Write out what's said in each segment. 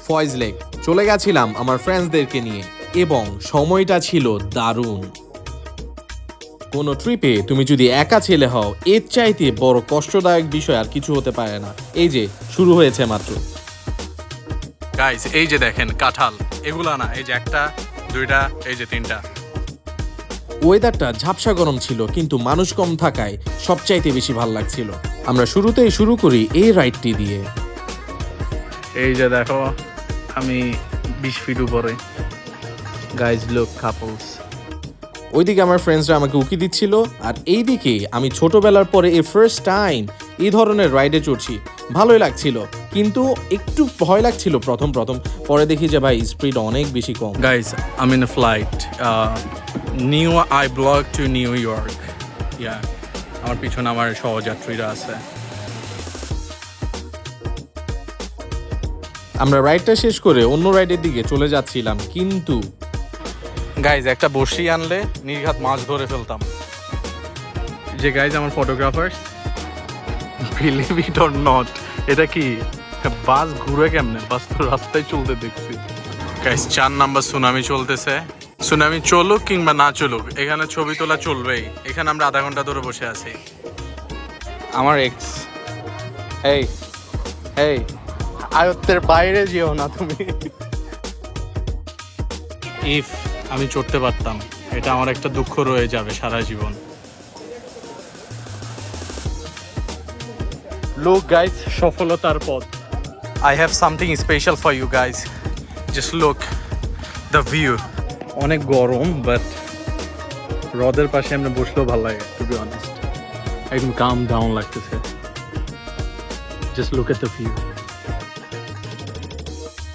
Faiz lake. চলে গেছিলাম আমার ফ্রেন্ডসদেরকে নিয়ে এবং সময়টা ছিল দারুণ। কোনো ট্রিপে তুমি যদি একা ছেলে হও, এর চাইতে বড় কষ্টদায়ক বিষয় আর কিছু হতে পারে না। এই যে শুরু হয়েছে মাত্র। গাইস এই যে দেখেন কাঁঠাল, এগুলা না, এই যে একটা দুইটা এই যে তিনটা। ওয়েদারটা ঝাপসা গরম ছিল, কিন্তু মানুষ কম থাকায় সবচাইতে বেশি ভালো লাগছিল। আমরা শুরুতেই শুরু করি এই রাইডটি দিয়ে। এই যে দেখো আমি 20 ফিট উপরে। Guys look couples. ওইদিকে আমার ফ্রেন্ডসরা আমাকে উকি দিচ্ছিল, আর এইদিকে আমি ছোটবেলার পরে এই ফার্স্ট টাইম এই ধরনের রাইডে চড়ছি। ভালোই লাগছিল, কিন্তু একটু ভয় লাগছিল প্রথম পরে দেখি যে ভাই স্পিড অনেক বেশি কম। Guys I in a flight new I vlog to New York. Yeah, আমার পিছনে আমার সহযাত্রীরা আছে। আমরা রাইডটা শেষ করে অন্য রাইডের দিকে চলে যাচ্ছিলাম, কিন্তু গাইজ একটা বড়শি আনলে নির্ঘাত মাছ ধরে ফেলতাম। যে গাইজ আমার photographer, believe it or not, এটা কি বাস ঘুরে কেমনে? বাস তো রাস্তায় চলতে দেখছি। গাইজ 4 নাম্বার সুনামি চলতেছে। সুনামি চলুক কিংবা না চলুক, এখানে ছবি তোলা চলবেই। এখানে আমরা আধা ঘন্টা ধরে বসে আছি। আমার এক্স, এই এই আয়ত্তের বাইরে যেও না তুমি। ইফ আমি চড়তে পারতাম, এটা আমার একটা দুঃখ রয়ে যাবে সারা জীবন। লুক গাইস, সফলতার পথ। I have something special for you guys, just look the view. অনেক গরম, বাট হ্রদের পাশে আমরা বসলেও ভালো লাগে, টু বি অনেস্ট। একদম কাম ডাউন লাগতেছে। Just look at the view.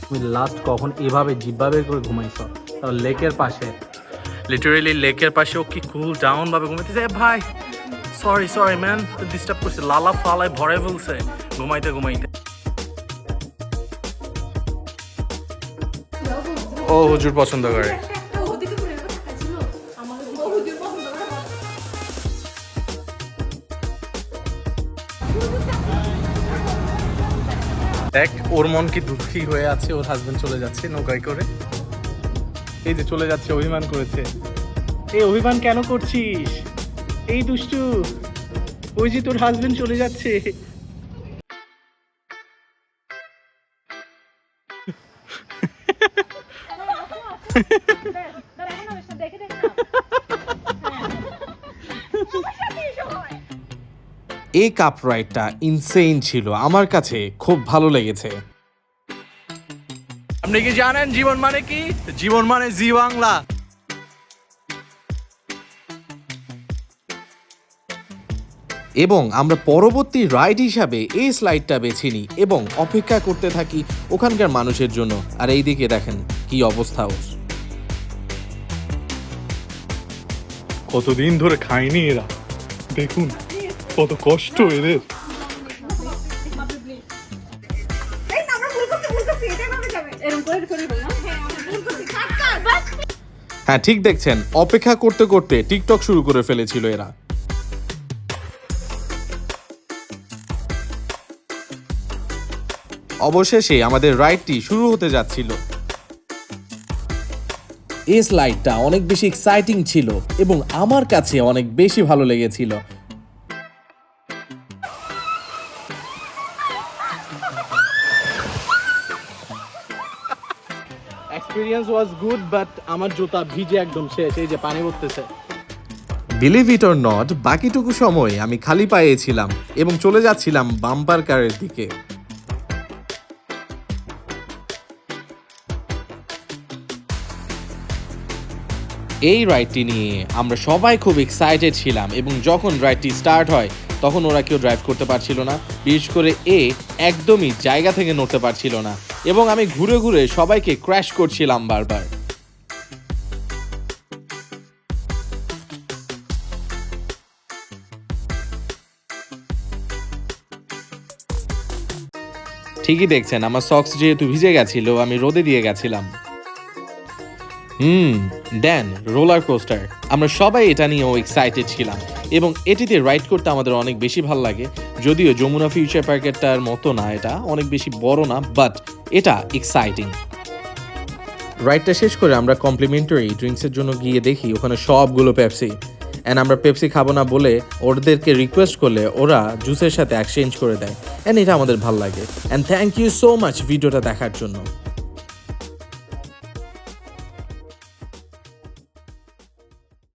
তুমি লাস্ট কখন এভাবে জিব্বা বের করে ঘুমাইছো? লেকের পাশে, লিটারেলি লেকের পাশে ও কি কুল ডাউন ভাবে ঘুমাইতেছে। ভাই সরি ম্যান, ডিস্টার্ব করছে। লালা ফালায় ভরে ফেলছে ঘুমাইতে। ও হুজুর পছন্দ করে। দেখ ওর মন কি দুঃখী হয়ে আছে, ওর হাজবেন্ড চলে যাচ্ছে নৌকায় করে। এই যে চলে যাচ্ছে, অভিমান করেছে। এই অভিমান কেন করছিস? এই দুষ্টু, ওই যে তোর হাজবেন্ড চলে যাচ্ছে। এই কাপ রাইডটা ইনসেইন ছিল, আমার কাছে খুব ভালো লেগেছে। আপনি কি জানেন জীবন মানে কি? জীবন মানে জি বাংলা। এবং আমরা পরবর্তী রাইড হিসাবে এই স্লাইডটা বেছে নিই এবং অপেক্ষা করতে থাকি ওখানকার মানুষের জন্য। আর এইদিকে দেখেন কি অবস্থা ওর। কতদিন ধরে খায়নি এরা, দেখুন কত কষ্ট এদের। হ্যাঁ ঠিক দেখছেন, অপেক্ষা করতে করতে টিকটক শুরু করে ফেলেছিল এরা। অবশেষে আমাদের রাইডটি শুরু হতে যাচ্ছিল। এই স্লাইডটা অনেক বেশি এক্সাইটিং ছিল এবং আমার কাছে অনেক বেশি ভালো লেগেছিল। এক্সপিরিয়েন্স ওয়াজ গুড, বাট আমার জুতা ভিজে একদম শেষ। এই যে পানি পড়তেছে। বিলিভ ইট অর নট, বাকিটুকু সময় আমি খালি পায়ে ছিলাম এবং চলে যাচ্ছিলাম বাম্পার কারের দিকে। এই রাইডটি নিয়ে আমরা সবাই খুব এক্সাইটেড ছিলাম এবং যখন রাইডটি স্টার্ট হয় তখন ওরা কেউ ড্রাইভ করতে পারছিল না, বিশেষ করে একদমই জায়গা থেকে নড়তে পারছিল না এবং আমি ঘুরে ঘুরে সবাইকে ক্র্যাশ করছিলাম বারবার। ঠিকই দেখছেন, আমার সক্স যেহেতু ভিজে গেছিল আমি রোদে দিয়ে গেছিলাম। দেন রোলার কোস্টার, আমরা সবাই এটা নিয়েও এক্সাইটেড ছিলাম এবং এটিতে রাইড করতে আমাদের অনেক বেশি ভালো লাগে। যদিও যমুনা ফিউচার পার্কেরটার মতো না, এটা অনেক বেশি বড় না, বাট এটা এক্সাইটিং। রাইডটা শেষ করে আমরা কমপ্লিমেন্টারি ড্রিঙ্কসের জন্য গিয়ে দেখি ওখানে সবগুলো পেপসি, অ্যান্ড আমরা পেপসি খাবো না বলে ওদেরকে রিকোয়েস্ট করলে ওরা জুসের সাথে এক্সচেঞ্জ করে দেয়, অ্যান্ড এটা আমাদের ভালো লাগে। And thank you so much ভিডিওটা দেখার জন্য।